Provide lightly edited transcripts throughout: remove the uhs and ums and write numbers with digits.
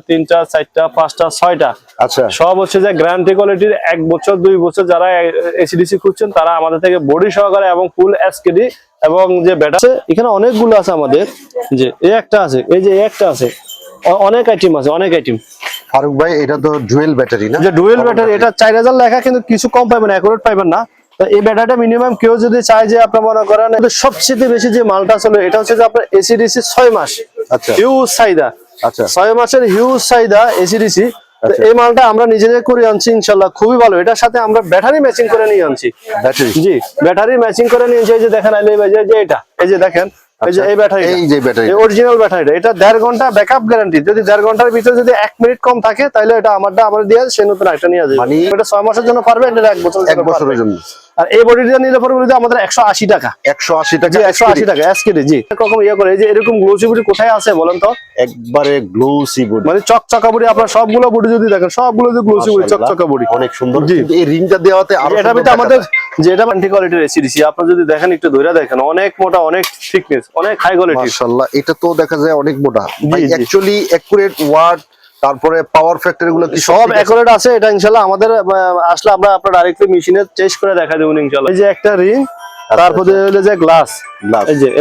তিনটা, চারটা, পাঁচটা, ছয়টা। আচ্ছা, সব হচ্ছে যে গ্যারান্টি কোয়ালিটির 1 বছর 2 বছর যারা এসিডিসি খুঁজছেন তারা আমাদের থেকে বডি সহকারে এবং ফুল এসকেডি এবং যে ব্যাটারি এখানে অনেকগুলো আছে আমাদের। যে এই একটা আছে, এই যে একটা আছে, অনেক আইটেম আছে, অনেক আইটেম। ফারুক ভাই এটা তো ডুয়েল ব্যাটারি না? যে ডুয়েল ব্যাটারি, এটা 4000 লেখা কিন্তু কিছু কম পাবেন, অ্যাকুরেট পাবেন না। তো এই ব্যাটারিটা মিনিমাম কেউ যদি চায় যে আপনার মনে করেন সবচেয়ে বেশি যে মালটা চলে এটা হচ্ছে যে আপনার এসিডিসি 6 মাস। আচ্ছা, হিউজ চাহিদা। আচ্ছা, 6 মাসের হিউজ চাহিদা এসিডিসি। এই মালটা আমরা নিজেদের করে আনছি ইনশাল্লাহ, খুবই ভালো। এটার সাথে আমরা ব্যাটারি ম্যাচিং করে নিয়ে আনছি। ব্যাটারি? জি, ব্যাটারি ম্যাচিং করে নিয়ে এই যে দেখেন আইলে ভাই, যে এটা এই যে দেখেন, এই যে এই ব্যাটারি, এই যে ব্যাটারি, এই অরিজিনাল ব্যাটারিটা, এটা 1.5 ঘন্টা ব্যাকআপ গ্যারান্টি। যদি 1.5 ঘন্টার ভিতরে যদি 1 মিনিট কম থাকে তাহলে এটা আমারটা আমরা দিয়ে সে নতুন একটা নিয়ে যাবে। মানে এটা 6 মাসের জন্য পারবে, এটা 1 বছরের জন্য। আর এই বডিটা নিলে পরে আমাদের 180 টাকা। 180 টাকা? 180 টাকা এসকেডি। জি, এরকম ইয়া করে, এই যে এরকম গ্লোসি বডি কোথায় আছে বলেন তো? একবারে গ্লোসি বডি, মানে চকচকা বডি। আপনার সবগুলো বডি যদি দেখেন, সবগুলো যে গ্লোসি বডি, চকচকা বডি, অনেক সুন্দর। জি, এই রিংটা দেওয়াতে আর এটা ভিতরে আমাদের যে এটা গ্যারান্টি কোয়ালিটির এসিডিসি। আপনি যদি দেখেন একটু ধরে দেখেন, অনেক মোটা, অনেক থিকনেস, অনেক হাই কোয়ালিটি। মাশাআল্লাহ, এটা তো দেখা যায় অনেক মোটা ভাই। জি। অ্যাকচুয়ালি অ্যাকুরেট ওয়াট, তারপরে পাওয়ার ফ্যাক্টর গুলো কি সব অ্যাকুরেট আছে। এটা ইনশাআল্লাহ আমাদের আসলে আমরা আপনার ডাইরেক্টলি মেশিনে টেস্ট করে দেখাই দেব ইনশাআল্lah। এই যে একটা রিং, তারপরে হলো যে গ্লাস,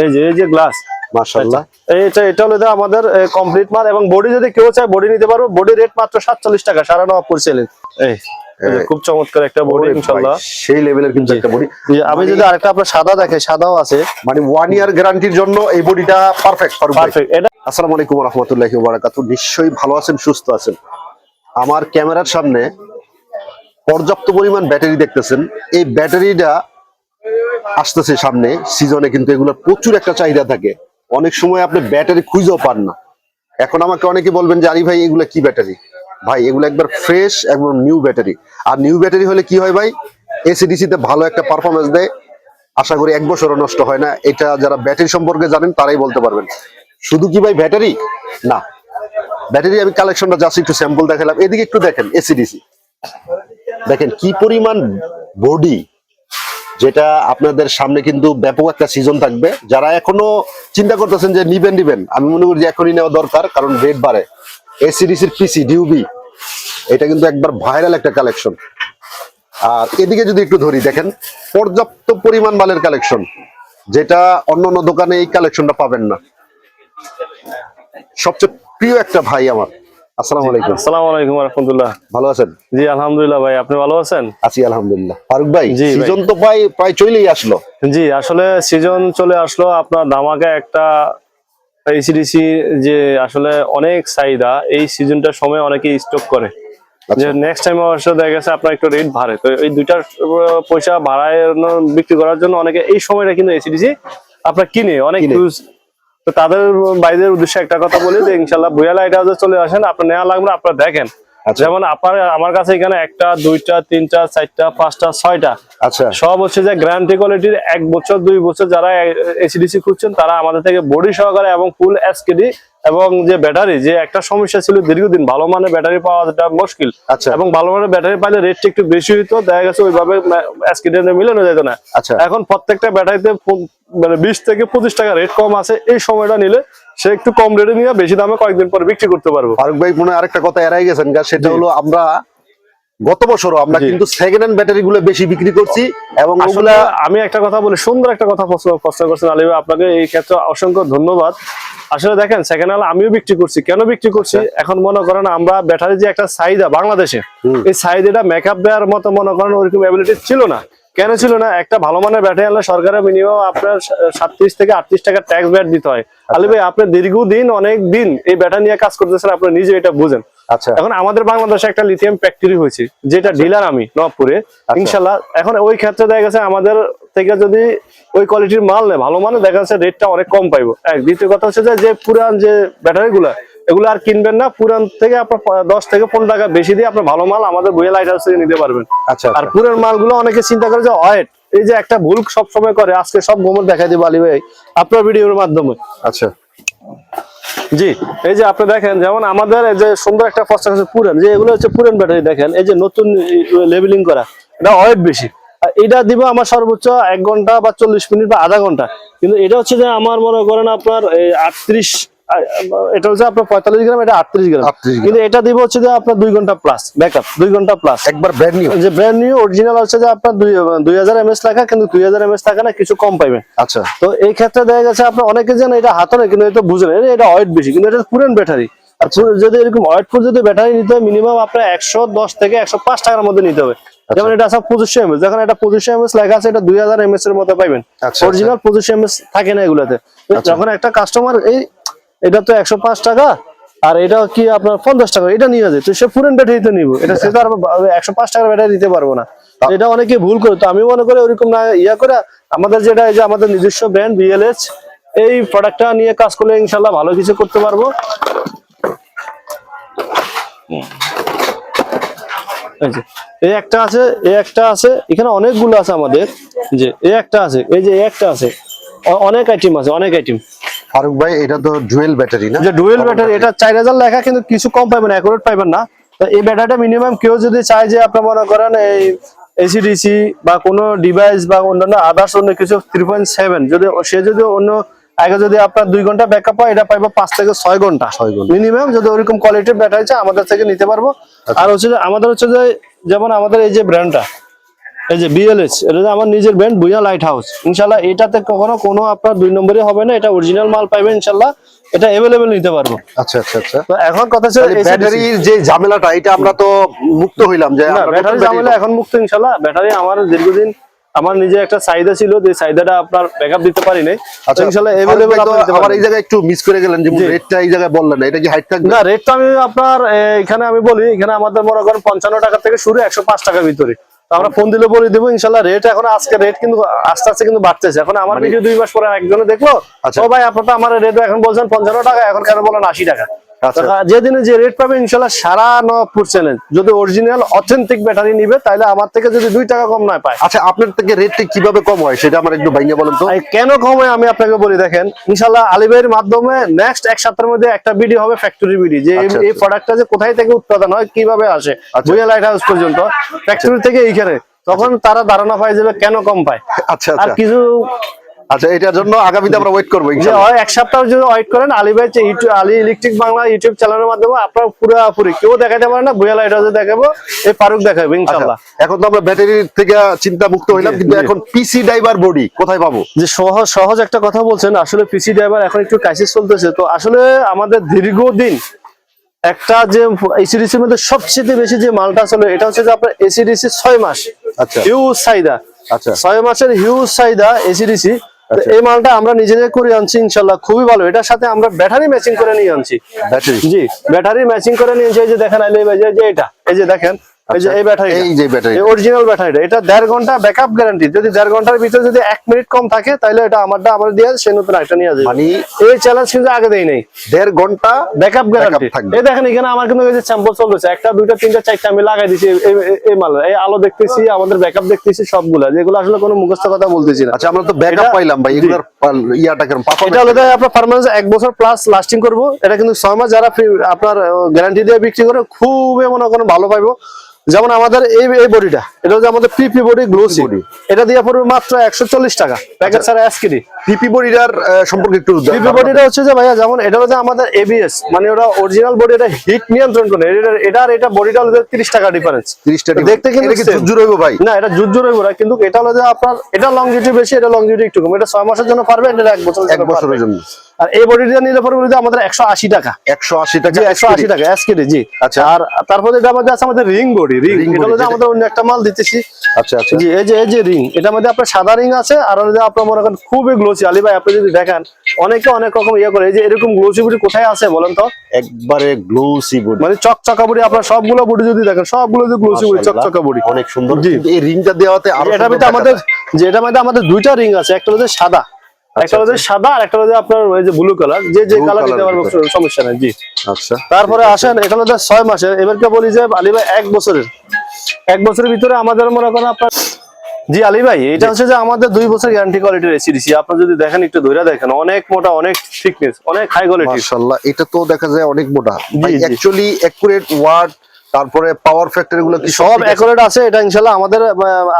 এই যে গ্লাস, মাশাআল্লাহ। এটা হলো আমাদের কমপ্লিট মাল। এবং বডি যদি কেউ চায় বডি নিতে পারবো। বডি রেট মাত্র 47 টাকা, 9.5 সেলিং। এই খুব চমৎকার একটা বডি ইনশাআল্লাহ, সেই লেভেলের কিন্তু একটা বডি। আমি যদি আরেকটা আপনার সাদা দেখে, সাদাও আছে, মানে 1 ইয়ার গ্যারান্টির জন্য এই বডিটা পারফেক্ট। পারফেক্ট। এটা আসসালামু আলাইকুম ওয়া রাহমাতুল্লাহি ওয়া বারাকাতুহু। নিশ্চয়ই ভালো আছেন, সুস্থ আছেন। আমার ক্যামেরার সামনে পর্যাপ্ত পরিমাণ ব্যাটারি দেখতেছেন। এই ব্যাটারিটা আসতেছে সামনে সিজনে, কিন্তু এগুলোর প্রচুর একটা চাহিদা থাকে। অনেক সময় আপনি ব্যাটারি খুঁজেও পান না। এখন আমাকে অনেকে বলবেন যে আলী ভাই এগুলো কি ব্যাটারি? ভাই এগুলো একবার ফ্রেশ, একবার নিউ ব্যাটারি। আর নিউ ব্যাটারি হলে কি হয় ভাই, এসিডিসি তে ভালো একটা পারফরমেন্স দেয়। আশা করি 1 বছরও নষ্ট হয় না। এটা যারা ব্যাটারি সম্পর্কে জানেন তারাই বলতে পারবেন। শুধু কি ভাই ব্যাটারি না, ব্যাটারি আমি কালেকশনটা জাস্ট একটু স্যাম্পল দেখালাম। এদিকে একটু দেখেন এসিডিসি, দেখেন কি পরিমাণ বডি, যেটা আপনাদের সামনে কিন্তু ব্যাপক একটা সিজন থাকবে। যারা এখনো চিন্তা করতেছেন যে নিবেন, আমি মনে করি যে এখনই নেওয়া দরকার, কারণ রেট বাড়ে। এসিডিসির পিসি ডিউবি এটা কিন্তু একবার ভাইরাল একটা কালেকশন। আর এদিকে যদি একটু ধরি, দেখেন পর্যাপ্ত পরিমাণ মালের কালেকশন, যেটা অন্যান্য দোকানে এই কালেকশনটা পাবেন না। সবচেয়ে প্রিয় একটা ভাই আমার, আসসালামু আলাইকুম। আসসালামু আলাইকুম ওয়া রাহমাতুল্লাহ। ভালো আছেন? জি আলহামদুলিল্লাহ ভাই, আপনি ভালো আছেন? আছি আলহামদুলিল্লাহ। ফারুক ভাই, জি ভাই। সিজন তো প্রায় চলেই আসলো। জি, আসলে সিজন চলে আসলো। আপনার ধামাকা একটা এসিডিসি যে আসলে অনেক চাহিদা। এই সিজনটার সময় অনেকে স্টক করে, যে নেক্সট টাইম অবশ্য দেখা গেছে আপনার একটু রেট বাড়ে। তো এই দুইটার পয়সা বাড়ায় বিক্রি করার জন্য অনেকে এই সময়টা কিন্তু এসিডিসি আপনার কিনে অনেক ইউজ। তো তাদের বাইরের উদ্দেশ্যে একটা কথা বলি যে ইনশাল্লাহ ভুয়া লাইট হাউসে চলে আসেন, আপনার নেওয়া লাগবে না, আপনারা দেখেন। যেমন আপনার আমার কাছে এখানে 1টা 2টা 3টা 4টা 5টা 6টা। আচ্ছা, সব হচ্ছে যে গ্যারান্টি কোয়ালিটির 1 বছর 2 বছর যারা এসিডিসি খুঁজছেন তারা আমাদের থেকে বডি সহকারে এবং ফুল এসকেডি এবং যে ব্যাটারি, যে একটা সমস্যা ছিল দীর্ঘদিন ভালো মানের ব্যাটারি পাওয়াটা মুশকিল। আচ্ছা, এবং ভালো মানের ব্যাটারি পাইলে রেটটা একটু বেশি হইতো, দেখা গেছে ওইভাবে এসকেডি মিলানো যেত না। আচ্ছা, এখন প্রত্যেকটা ব্যাটারিতে মানে 20 থেকে 25 টাকা রেট কম আছে। এই সময়টা নিলে সে একটু কম রেটে নিয়ে বেশি দামে কয়েকদিন পরে বিক্রি করতে পারবো। ফারুক ভাই মনে আরেকটা কথা এড়াই গেছেন, সেটা হলো আমরা গত বছরও আমরা কিন্তু সেকেন্ড হ্যান্ড ব্যাটারি গুলো বেশি বিক্রি করছি। এবং আসলে আমি একটা কথা বলি, সুন্দর একটা কথা প্রশ্ন করছেন আলী ভাই, আপনাকে এই ক্ষেত্রে অসংখ্য ধন্যবাদ। আসলে দেখেন সেকেন্ড হ্যান্ড আমিও বিক্রি করছি। কেন বিক্রি করছি? এখন মনে করেন আমরা ব্যাটারি যে একটা চাহিদা বাংলাদেশে, এই চাহিদাটা মেকআপ দেওয়ার মতো মনে করেন ওরকম অ্যাবিলিটি ছিল না। কেন ছিল না? একটা ভালো মানের ব্যাটারি আনলে সরকারের মিনিমাম আপনার 37 থেকে 38 টাকা ট্যাক্স ভ্যাট দিতে হয়। আলী ভাই আপনি দীর্ঘদিন অনেক দিন এই ব্যাটারি নিয়ে কাজ করতেছেন, আপনি নিজে এটা বুঝেন। আচ্ছা, এখন আমাদের বাংলাদেশে একটা লিথিয়াম ফ্যাক্টরি হয়েছে, যেটা ডিলার আমি নবপুরে ইনশাল্লাহ। এখন ওই ক্ষেত্রে দেখা গেছে আমাদের থেকে যদি ওই কোয়ালিটির মাল নেয়, ভালো মানে দেখা যাচ্ছে রেটটা অনেক কম পাইবো। দ্বিতীয় কথা হচ্ছে যে পুরান যে ব্যাটারি গুলা, এগুলো আর কিনবেন না। পুরান থেকে আপনার 10 থেকে 15 টাকা বেশি দিয়ে আপনার ভালো মাল আমাদের ভুয়া লাইট হাউস থেকে নিতে পারবেন। আচ্ছা, আর পুরান মালগুলো অনেকে চিন্তা করে যে ওয়েট, এই যে একটা ভুল সব সময় করে, আজকে সব গোমর দেখাই দিব আলী ভাই আপনার ভিডিওর মাধ্যমে। আচ্ছা, জি, এই যে আপনি দেখেন, যেমন আমাদের এই যে সুন্দর একটা ফস্টার আছে পুরান, যে এগুলো হচ্ছে পুরান ব্যাটারি। দেখেন এই যে নতুন লেবেলিং করা, এটা ওয়েট বেশি। আর এটা দিব আমার সর্বোচ্চ 1 ঘন্টা বা 40 মিনিট বা আধা ঘন্টা। কিন্তু এটা হচ্ছে যে আমার মনে করেন আপনার 38 এটা হচ্ছে আপনার 45 গ্রাম, এটা 38 গ্রাম, 38 গ্রাম। কিন্তু এটা দিব হচ্ছে যে আপনার 2 ঘন্টা প্লাস ব্যাকআপ, 2 ঘন্টা প্লাস একবার ব্র্যান্ড নিউ। যে ব্র্যান্ড নিউ অরিজিনাল হচ্ছে যে আপনার 2000 mAh লেখা, কিন্তু 2000 mAh থাকে না, কিছু কম পাইবেন। আচ্ছা তো এই ক্ষেত্রে দেখা গেছে আপনার অনেকে জানেন এটা হাতরে, কিন্তু এটা বুঝে না, এটা ওয়েট বেশি, কিন্তু এটা পুরান ব্যাটারি। আর যদি এরকম ওয়েট ফুল যদি ব্যাটারি নিতে হয় মিনিমাম আপনার 110 থেকে 105 টাকার মধ্যে নিতে হবে। যেমন এটা আছে 2500 mAh, দেখেন এটা 2500 mAh লেখা আছে, এটা 2000 mAh এর মধ্যে পাইবেন। আচ্ছা, অরিজিনাল 2500 mAh থাকে না এগুলাতে। তো যখন একটা কাস্টমার এটা তো 105 টাকা আর এটা কি আপনার 50 টাকা, এটা নিয়ে যায়, তো সে পুরান ব্যাটারি তো নিব, এটা সে তো আর 105 টাকার ব্যাটারি দিতে পারবো না। এটা অনেকে ভুল করে, তো আমি মনে করি ওরকম না ইয়া করে আমাদের যেটা এই যে আমাদের নিজস্ব ব্র্যান্ড বিএলএচ, এই প্রোডাক্টটা নিয়ে কাজ করলে ইনশাল্লাহ ভালো কিছু করতে পারবো। এই একটা আছে, এই একটা আছে, এখানে অনেকগুলো আছে আমাদের, যে এই একটা আছে, এই যে এই একটা আছে, অনেক আইটেম আছে, অনেক আইটেম। ফারুক ভাই এটা তো ডুয়েল ব্যাটারি না? যে ডুয়েল ব্যাটারি, এটা 4000 লেখা, কিন্তু কিছু কম পাবেন, অ্যাকুরেট পাবেন না। তো এই ব্যাটারিটা মিনিমাম কেউ যদি চায় যে আপনার মনে করেন এই এসিডিসি বা কোনো ডিভাইস বা অন্যান্য আদার্স অন্য কিছু 3.7, যদি সে যদি অন্য আগে যদি আপনার 2 ঘন্টা ব্যাকআপ হয়, এটা পাইবো 5 থেকে 6 ঘন্টা মিনিমাম। যদি ওরকম কোয়ালিটির ব্যাটারি চায় আমাদের থেকে নিতে পারবো। আর হচ্ছে যে আমাদের হচ্ছে যে যেমন আমাদের এই যে ব্র্যান্ডটা, এই যে বিএলএস, এটা যে আমার নিজের ব্র্যান্ড ভুঁইয়া লাইট হাউস, ইনশাল্লাহ এটাতে কখনো কোনো আপনার 2 নম্বরই হবে না, এটা অরিজিনাল মাল পাইবেন ইনশাল্লাহ, এটা अवेलेबल নিতে পারবো। আচ্ছা আচ্ছা আচ্ছা। তো এখন কথা হচ্ছে ব্যাটারির যে ঝামেলাটা, এটা আমরা তো মুক্ত হইলাম যে না, ব্যাটারি ঝামেলা এখন মুক্ত ইনশাল্লাহ। ব্যাটারি আমার দীর্ঘদিন আমার নিজে একটা চাহিদা ছিল, যে চাহিদাটা আপনার ব্যাকআপ দিতে পারি নাই, ইনশাল্লাহ अवेलेबल আপনি নিতে আমার পারবেন। এই জায়গায় একটু মিস করে গেলেন যে রেটটা এই জায়গায় বললেন না, এটা কি হাইট থাকবে? না, রেটটা আমি আপনার এখানে আমি বলি, এখানে আমাদের মনে করেন 55 টাকা থেকে শুরু 105 টাকার ভিতরে। তো আমরা ফোন দিলে বলে দেবো ইনশাল্লাহ। রেট এখন আজকে রেট কিন্তু আস্তে আস্তে কিন্তু বাড়তেছে। এখন আমার ভিডিও 2 মাস পরে একজনে দেখলো, ও ভাই আপনার তো আমার রেট এখন বলছেন 55 টাকা, এখন কেন বলেন 80 টাকা? যেদিনে যে রেট পাবে ইনশাল্লাহ সারা নবাবপুর চ্যালেঞ্জ, যদি অরিজিনাল অথেন্টিক ব্যাটারি নিবে তাহলে আমার থেকে যদি 2 টাকা কম না পায়। আচ্ছা, আপনার থেকে রেটটা কিভাবে কম হয় সেটা আমার একটু ভাইয়া বলেন তো। কেন কম হয় আমি আপনাকে বলি, দেখেন ইনশাল্লাহ আলী ভাইয়ের মাধ্যমে নেক্সট 1 সপ্তাহের মধ্যে একটা ভিডিও হবে, ফ্যাক্টরি ভিডিও, যে এই প্রোডাক্টটা যে কোথায় থেকে উৎপাদন হয়, কিভাবে আসে ভুঁইয়া লাইট হাউস পর্যন্ত, ফ্যাক্টরি থেকে এইখানে, তখন তারা ধারণা পায় যাবে কেন কম পায়। আচ্ছা আর আচ্ছা কিছু আচ্ছা, এটার জন্য আগামীতে আমরা ওয়েট করবো যে ইনশাআল্লাহ। হয় 1 সপ্তাহ যদি ওয়েট করেন, আলী ভাই আলী ইলেকট্রিক বাংলা ইউটিউব চ্যানেলের মাধ্যমে আপনার পুরোপুরি কেউ দেখাতে পারে না, ভুঁইয়া লাইট হাউসে দেখাবো, এই ফারুক দেখাবে ইনশাআল্লাহ। এখন তো আমরা ব্যাটারি থেকে চিন্তা মুক্ত হইলাম, কিন্তু এখন পিসি ড্রাইভার বডি কোথায় পাবো? যে সহজ সহজ একটা কথা বলছেন, আসলে পিসি ড্রাইভার এখন একটু ক্রাইসিস চলতেছে। তো আসলে আমাদের দীর্ঘদিন একটা যে এসিডিসির মধ্যে সবচেয়ে বেশি যে মালটা চলে, এটা হচ্ছে যে আপনার এসিডিসি 6 মাস আচ্ছা হিউজ চাহিদা। আচ্ছা 6 মাসের হিউজ চাহিদা এসিডিসি। এই মালটা আমরা নিজেরাই করে আনছি ইনশাল্লাহ, খুবই ভালো। এটার সাথে আমরা ব্যাটারি ম্যাচিং করে নিয়ে আনছি। ব্যাটারি, জি, ব্যাটারি ম্যাচিং করে নিয়ে এই যে দেখেন আলী ভাই, যে এটা এই যে দেখেন, এই যে এই ব্যাটারি, এই যে ব্যাটারি, এই অরিজিনাল ব্যাটারিটা, এটা 1.5 ঘন্টা ব্যাকআপ গ্যারান্টি। যদি 1.5 ঘন্টার ভিতরে যদি 1 মিনিট কম থাকে, তাহলে এটা আমারটা আমার দিয়ে সে নতুন একটা নিয়ে যাবে। মানে এই চ্যালেঞ্জ কিন্তু আগে দেই নাই, 1.5 ঘন্টা ব্যাকআপ গ্যারান্টি থাকবে। এই দেখেন এখানে আমার কিন্তু এই যে স্যাম্পল চলতেছে, 1টা 2টা 3টা 4টা আমি লাগাই দিছি এই মাল, এই আলো দেখতেছি, আমাদের ব্যাকআপ দেখতেছি সবগুলা, যেগুলো আসলে কোনো মুখস্থ কথা বলতেছি না। আচ্ছা, আমরা তো ব্যাকআপ পাইলাম ভাই, এগুলোর ইয়াটা কেমন? এটা হলো আপনার পারমানেন্স 1 বছর প্লাস লাস্টিং করবো। এটা কিন্তু 6 মাস যারা আপনার গ্যারান্টি দিয়ে বিক্রি করে খুবই মনে করেন ভালো পাইবো। যেমন আমাদের এই বডিটা, এটা হচ্ছে আমাদের পিপি বডি গ্লোসি বডি, এটা দিয়ে পড়বে মাত্র 140 টাকা প্যাকেট ছাড়া এসকিডি। পিপি বডিটার সম্পর্কে একটু পিপি বডিটা হচ্ছে যে ভাইয়া, যেমন এটা হচ্ছে আমাদের এবিএস, মানে ওটা অরিজিনাল বডি, এটা হিট নিয়ন্ত্রণ করে। এটা বডিটা হলো 30 টাকা ডিফারেন্স। 30 টাকা দেখতে কিন্তু জুজুর হইবো ভাই? না, এটা জুজুর হইবো না, কিন্তু এটা হলো যে আপনার এটা লংজিভিটি বেশি, এটা লংজিভিটি একটু কম। এটা 6 মাসের জন্য পারবে, এটা 1 বছরের জন্য। আর এই বডিটা নিলে পড়বে আমাদের 180 টাকা। 180 টাকা, 180 টাকা এসকিডি। জি আচ্ছা। আর তারপরে এটা আমাদের আছে আমাদের রিং বডি, এটা হলো আমাদের অন্য একটা মাল দিতেছি। আচ্ছা আচ্ছা জি, এই যে রিং, এটার মধ্যে আপনার সাদা রিং আছে, আর হলো যে আপনার মনে করেন খুবই গ্লোসি। আলী ভাই আপনি যদি দেখেন, অনেকে অনেক রকম ইয়ে করে, এই যে এরকম গ্লোসি বডি কোথায় আছে বলেন তো? একবারে গ্লোসি বডি, মানে চকচকা বডি। আপনার সবগুলো বডি যদি দেখেন, সবগুলো যে গ্লোসি বডি, চকচকা বডি, অনেক সুন্দর। জি, এই রিংটা দেওয়াতে আরো এটার মধ্যে আমাদের, যে এটার মধ্যে আমাদের 2টা রিং আছে, একটা হচ্ছে সাদা, একটা হচ্ছে সাদা, আর একটা হচ্ছে আপনার ওই যে ব্লু কালার, যে কালার দিতে পারবো, সমস্যা নেই। জি আচ্ছা। তারপরে আসেন, এটা হলো 6 মাসের। এবারকে বলি যে আলী ভাই 1 বছরের ভিতরে আমাদের মনে করেন আপনার, জি আলী ভাই, এটা হচ্ছে যে আমাদের 2 বছর গ্যারান্টি কোয়ালিটির এসিডিসি। আপনি যদি দেখেন, একটু ধরে দেখেন, অনেক মোটা, অনেক থিকনেস, অনেক হাই কোয়ালিটি। মাশাআল্লাহ, এটা তো দেখা যায় অনেক মোটা ভাই। জি। অ্যাকচুয়ালি অ্যাকুরেট ওয়াট, তারপরে পাওয়ার ফ্যাক্টর, এগুলো কি সব অ্যাকুরেট আছে। এটা ইনশাআল্লাহ আমাদের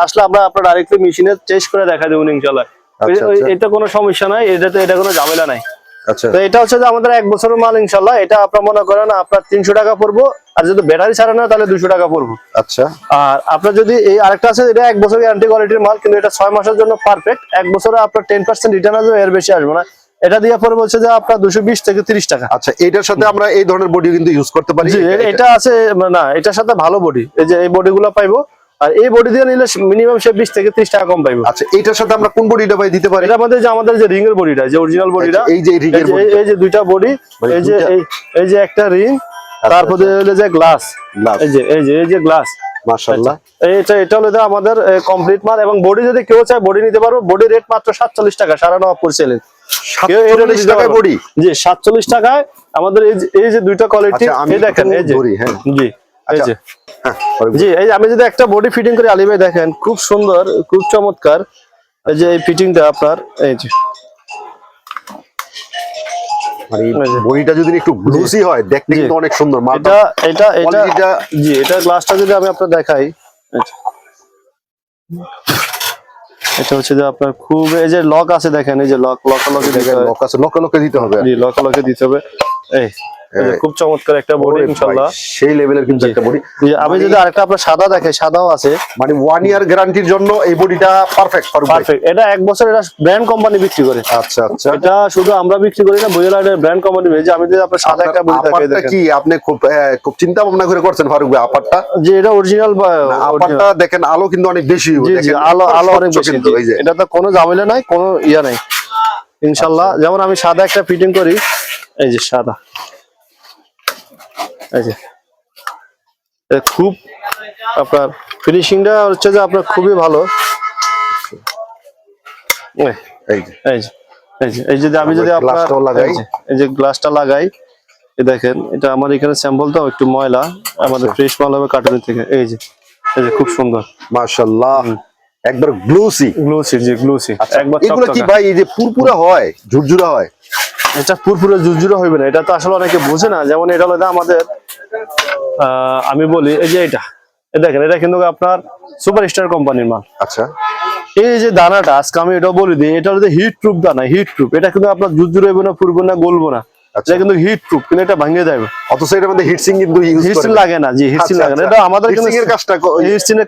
আসলে আমরা আপনার ডাইরেক্টলি মেশিনে টেস্ট করে দেখা দেবো ইনশাআল্লাহ। আচ্ছা, আচ্ছা। এটা কোনো সমস্যা নাই, এটা কোনো ঝামেলা নাই। আচ্ছা তো এটা হচ্ছে যে আমাদের 1 বছরের মাল ইনশাল্লাহ। এটা আপনার মনে করেন আপনার 300 টাকা পড়বো, আর যদি ব্যাটারি ছাড়া না তাহলে 200 টাকা পড়বো। আচ্ছা আর আপনার যদি এই আরেকটা আছে, এটা 1 বছর গ্যারান্টি কোয়ালিটির মাল, কিন্তু এটা 6 মাসের জন্য পারফেক্ট। 1 বছরে আপনার 10% রিটার্ন আসবে, এর বেশি আসবে না। এটা দিয়ে পরে বলছে যে আপনার 220 থেকে 30 টাকা। আচ্ছা, এটার সাথে আমরা এই ধরনের বডি কিন্তু ইউজ করতে পারি। জি, এটা আছে না, এটার সাথে ভালো বডি, এই যে এই বডিগুলো পাইবো। আর এই বডি দিয়ে নিলে মিনিমাম সে 20 থেকে 30 টাকা কম পাইবো। আচ্ছা, এটার সাথে আমরা কোন বডিটা ভাই দিতে পারি? এটা আমাদের যে রিং এর বডিটা, যে অরিজিনাল বডিটা, এই যে রিং এর বডি, এই যে দুইটা বডি, মানে এই যে এই যে একটা রিং, তারপরে হলো যে গ্লাস, এই যে গ্লাস। মাশাআল্লাহ, এটা হলো আমাদের কমপ্লিট মাল। এবং বডি যদি কেউ চায় বডি নিতে পারবো। বডি রেট মাত্র 47 টাকা, সারা নবাবপুর সেলিং। 47 টাকায় বডি? জি, 47 টাকায় আমাদের এই যে দুইটা কোয়ালিটি। এই দেখেন, এই যে হ্যাঁ জি, এই যে হ্যাঁ জি, এই যে আমি যদি একটা বডি ফিটিং করি আলী ভাই, দেখেন খুব সুন্দর, খুব চমৎকার। এই যে এই ফিটিংটা আপনার, এই যে মানে বডিটা যদি একটু গ্লুসি হয় দেখতে কিন্তু অনেক সুন্দর। এটা জি, এটা গ্লাসটা যদি আমি আপনার দেখাই, এটা হচ্ছে যে আপনার খুব, এই যে লক আছে দেখেন, এই যে লকে দিতে হবে। জি, লকে দিতে হবে। এই খুব চমৎকার একটা বডি ইনশাআল্লাহ, সেই লেভেলের কিন্তু একটা বডি। আমি যদি আরেকটা আপনার সাদা দেখাই, সাদাও আছে, মানে 1 ইয়ার গ্যারান্টির জন্য এই বডিটা পারফেক্ট। এটা 1 বছর, এটা ব্র্যান্ড কোম্পানি বিক্রি করে। আচ্ছা আচ্ছা, এটা শুধু আমরা বিক্রি করি না, বুয়েলাইটের ব্র্যান্ড কোম্পানি। যে আমি যদি আপনার সাদা একটা বডি দেখাই, দেখেন কি আপনি খুব চিন্তা ভাবনা করে করছেন ফারুক ভাই আপারটা? যে এটা অরিজিনাল আপারটা দেখেন, আলো কিন্তু অনেক বেশি, দেখেন আলো অনেক বেশি। এটা তো কোনো ঝামেলা নাই, কোনো ইয়া নাই ইনশাআল্লাহ। যেমন আমি সাদা একটা ফিটিং করি, এই যে সাদা, এই যে খুব আপনার ফিনিশিংটা হচ্ছে যে আপনার খুবই ভালো। এই যে আমি যদি আপনার এই যে গ্লাসটা লাগাই, এই দেখেন, এটা আমার এখানে স্যাম্পল তো একটু ময়লা, আমাদের ফ্রেশ মাল হবে কার্টুন থেকে। এই যে খুব সুন্দর, মাশাআল্লাহ, একবার গ্লুসি জি গ্লুসি। একবার এগুলো কি ভাই এই যে পুরপুরা হয়, ঝুরঝুরা হয়? এটা পুরপুরে ঝুরঝুরে হইবে না, এটা তো আসলে অনেকে বোঝে না। যেমন এটা হলো আমাদের আমি বলি, এই যে এটা দেখেন, এটা কিন্তু আপনার সুপারস্টার কোম্পানির মাল। আচ্ছা, এই যে দানাটা আজকে আমি এটা বলে দিই, এটা হলো হিট প্রুফ দানা, হিট প্রুফ। এটা কিন্তু আপনার ঝুরঝুরে হইবে না, পুরবে না, গলবো না। এটা কিন্তু হিট প্রুফ, কিন্তু এটা ভাঙিয়ে দেবে। অথচ এর মধ্যে হিটসিং কিন্তু হিটসিং লাগে না। জি, হিটসিং লাগে না। এটা আমাদের হিটসিং এর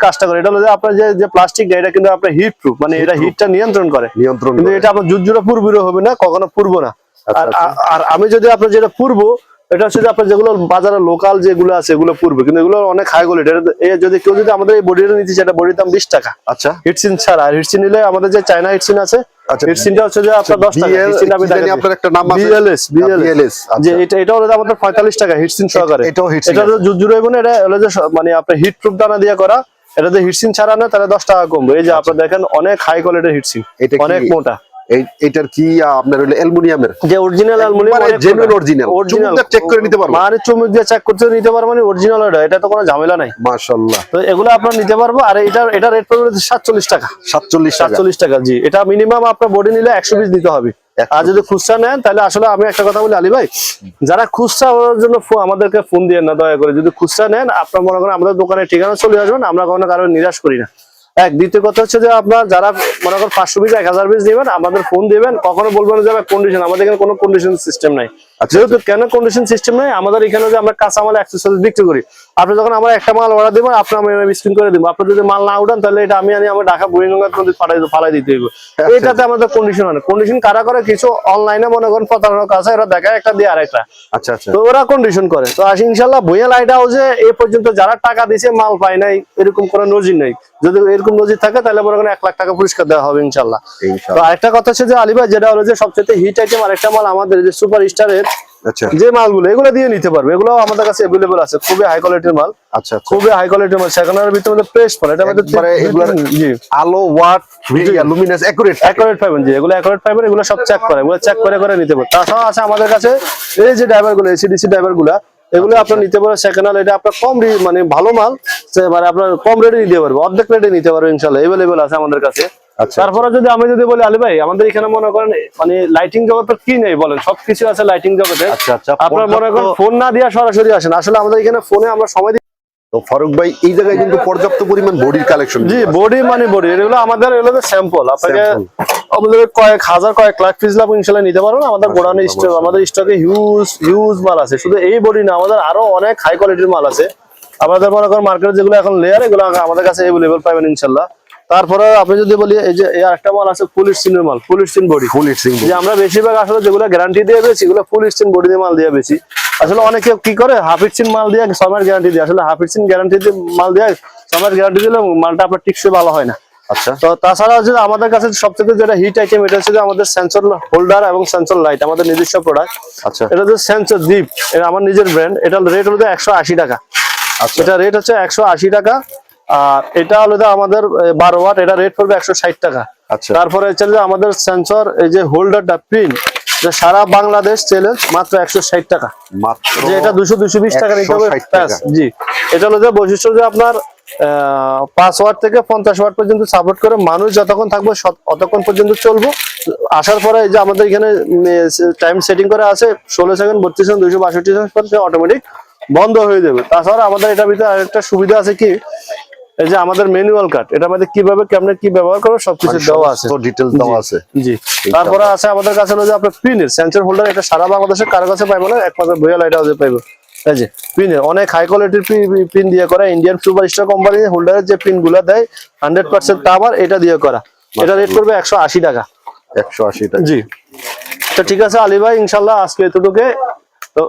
কাজটা করে। এটা হলো যে আপনার যে প্লাস্টিক, এটা কিন্তু আপনার হিট প্রুফ, মানে এটা হিটটা নিয়ন্ত্রণ করে। কিন্তু এটা আপনার ঝুরঝুরে পুরবিরো হবে না, কখনো পুরবো না। আর আমি যদি আপনার যেটা পুরবো, এটা হচ্ছে যে আপনার যেগুলো বাজারে লোকাল যেগুলো আছে এগুলো পুরবে, কিন্তু এগুলো অনেক হাই কোয়ালিটি। যদি কেউ যদি আমাদের এই বডিটা নিতে চায়, এটা বডির দাম 20 টাকা। আচ্ছা, হিটসিন ছাড়া। আর হিটসিন নিলে আমাদের যে চায়না হিটসিন আছে, হিটসিনটা হচ্ছে যে আপনার 10 টাকা। হিটসিন আমি দেখাই, আপনার একটা নাম আছে বিএলএস। যে এটা হলো আমাদের 45 টাকা হিটসিন সহকারে। এটা হলো ঝুরঝুরে হইব না, এটা হলো যে মানে আপনার হিট প্রুফ দানা দিয়ে করা। এটা যদি হিটসিন ছাড়া না তাহলে 10 টাকা কমবে। এই যে আপনারা দেখেন, অনেক হাই কোয়ালিটির হিটসিন, অনেক মোটা। এটার কি আপনার হলো অ্যালুমিনিয়ামের, যে অরিজিনাল অ্যালুমিনিয়াম, মানে জেনুইন অরিজিনাল চেক করে নিতে পারবো। মানে চুমুক দিয়ে চেক করতে নিতে পারবো, মানে অরিজিনাল। এটা তো কোনো ঝামেলা নাই, মাশাআল্লাহ। তো এগুলো আপনারা নিতে পারবো। আর এটা রেট পড়বে 47 টাকা। 47 টাকা, জি। এটা মিনিমাম আপনার বডি নিলে 120 দিতে হবে। আর যদি খুচরা নেন তাহলে, আসলে আমি একটা কথা বলি আলী ভাই, যারা খুচরা ওর জন্য আমাদেরকে ফোন দিয়ে না, দয়া করে। যদি খুচরা নেন, আপনার মনে করেন আমাদের দোকানের ঠিকানা চলে আসবেন, আমরা কখনো কারো নিরাশ করি না। দ্বিতীয় কথা হচ্ছে যে আপনার যারা মনে করেন 500 পিস 1000 পিস দিবেন, আমাদের ফোন দিবেন, কখনো বলবেন যে কন্ডিশন, আমাদের এখানে কোনো কন্ডিশন সিস্টেম নাই। যেহেতু কেন কন্ডিশন সিস্টেম নাই, আমাদের এখানে যে আমরা কাঁচামাল অ্যাক্সেসরিজ বিক্রি করি, আপনি যখন আমরা একটা মাল অর্ডার দিবেন, আপনার আমি স্ক্রিন করে দিব। আপনি যদি মাল না উঠান, তাহলে এটা আমি আমার ঢাকা বুড়িগঙ্গা নদী ফালাই দিতে হইব। এটাতে আমাদের কন্ডিশন হয় না। কন্ডিশন কারা করে? কিছু অনলাইনে মনে করেন প্রতারণা কাছে, এরা দেখায় একটা দিয়ে আরেকটা। আচ্ছা আচ্ছা, তো ওরা কন্ডিশন করে। তো ইনশাআল্লাহ ভুঁইয়া লাইট হাউসে এ পর্যন্ত যারা টাকা দিছে মাল পায় নাই, এরকম কোনো নজির নাই। যদি এরকম নজির থাকে, তাহলে মনে করেন 1 লাখ টাকা পুরস্কার দেওয়া হবে ইনশাআল্লাহ। তো আরেকটা কথা হচ্ছে যে আলী ভাই, যেটা হলো যে সবচেয়ে হিট আইটেম আরেকটা মাল আমাদের, যে সুপার স্টারের যে মালগুলো, এগুলো দিয়ে নিতে পারবে। এগুলো আমাদের কাছে अवेलेबल আছে, খুবই হাই কোয়ালিটির মাল। আচ্ছা, খুবই হাই কোয়ালিটির মাল। সেখানের ভিতরে প্রেস মাল, এটা আমাদের জি আলো ওয়াট লুমিনাস অ্যাকুরেট পাবেন। জি, এগুলো অ্যাকুরেট পাবেন। এগুলো সব চেক করে, এগুলো চেক করে নিতে পারবে। তাছাড়া আছে আমাদের কাছে এই যে ড্রাইভারগুলো, এসিডিসি ড্রাইভারগুলো, এগুলো আপনার নিতে পারবেন সেকেন্ড হ্যান্ড। এটা আপনার কম মানে ভালো মাল, মানে আপনার কম রেটে নিতে পারবে, অর্ধেক রেটে নিতে পারবে ইনশাআল্লাহ। अवेलेबल আছে আমাদের কাছে। তারপরে যদি আমি বলি আলী ভাই, আমাদের এখানে মনে করেন মানে লাইটিং জগতে কি নেই বলেন, সবকিছু আছে লাইটিং জগতে। আপনার মনে করেন ফোন না দিয়া সরাসরি আসেন। আসলে আমাদের এখানে ফোনে আমরা সময় দিই। তো ফারুক ভাই এই জায়গায় কিন্তু পর্যাপ্ত পরিমাণ বডির কালেকশন। জি, বডি মানে বডি, এগুলো আমাদের এগুলো স্যাম্পল, আপনাকে আমাদের কয়েক হাজার কয়েক লাখ পিস লাগবে ইনশাআল্লাহ নিতে পারবেন। আমাদের গোডাউনে স্টক, আমাদের স্টকে হিউজ মাল আছে। শুধু এই বডি না, আমাদের আরো অনেক হাই কোয়ালিটির মাল আছে। আমাদের মনে করেন মার্কেটে যেগুলো এখন লেয়ার, এগুলো আমাদের কাছে अवेलेबल পাবেন ইনশাআল্লাহ। তারপরে আপনি যদি বলি এই যে আরেকটা মাল আছে ফুল স্টিনের মাল, ফুল স্টিন বডি, ফুল স্টিং যে আমরা বেশিরভাগ আসলে যেগুলো গ্যারান্টি দিয়ে বেশি, এগুলো ফুল স্টিন বডি দিয়ে মাল দিয়ে বেশি। আসলে অনেকে কি করে হাফ স্টিন মাল দিয়ে সময়ের গ্যারান্টি দিয়ে, আসলে হাফ স্টিন গ্যারান্টি দিয়ে মাল দিয়ে সময়ের গ্যারান্টি দিলে মালটা আপনার টিকসই ভালো হয় না। আচ্ছা, তো তাছাড়া হচ্ছে আমাদের কাছে সবথেকে যেটা হিট আইটেম, এটা হচ্ছে যে আমাদের সেন্সর হোল্ডার এবং সেন্সর লাইট, আমাদের নিজস্ব প্রোডাক্ট। আচ্ছা, এটা হচ্ছে সেন্সর ডিপ, এটা আমার নিজের ব্র্যান্ড। এটার রেট হলো 180 টাকা। আচ্ছা, এটা রেট হচ্ছে 180 টাকা। আর এটা হলো আমাদের 12 ওয়াট, এটা রেট পড়বে 160 টাকা। আচ্ছা, তারপরে হচ্ছে যে আমাদের সেন্সর এই যে হোল্ডারটা প্রিন্ট, সারা বাংলাদেশ চ্যালেঞ্জ মাত্র 160 টাকা। মাত্র যে এটা 200-220 টাকা নিতে হবে। 160 টাকা। জি, এটা হলো যে বৈশিষ্ট্য যে আপনার 5 ওয়াট থেকে 50 ওয়াট পর্যন্ত সাপোর্ট করে, মানুষ যতক্ষণ থাকবে ততক্ষণ পর্যন্ত চলবো। আসার পরে এই যে আমাদের এখানে টাইম সেটিং করে আছে 16 সেকেন্ড, 32 সেকেন্ড, 262 সেকেন্ড পর সে অটোমেটিক বন্ধ হয়ে যাবে। তাছাড়া আমাদের এটার ভিতরে আরেকটা সুবিধা আছে কি, এই যে আমাদের ম্যানুয়াল কাট, এটার মধ্যে কিভাবে কেমনে কি ব্যবহার করো সবকিছু দেওয়া আছে, ডিটেইলস দেওয়া আছে। জি। তারপরে আছে আমাদের কাছে হলো যে আপনার পিনের সেন্সর হোল্ডার, এটা সারা বাংলাদেশের কারো কাছে পাইবো না, একমাত্র ভুয়া লাইট হাউসে পাইবো। এই যে পিনের অনেক হাই কোয়ালিটির পিন দিয়ে করা, ইন্ডিয়ান সুপারস্টার কোম্পানি হোল্ডারের যে পিন গুলা দেয় 100% টাওয়ার, এটা দিয়ে করা। এটা রেট করবে 180 টাকা। 180 টাকা। জি, তো ঠিক আছে আলী ভাই, ইনশাল্লাহ আজকে এতটুকু। তো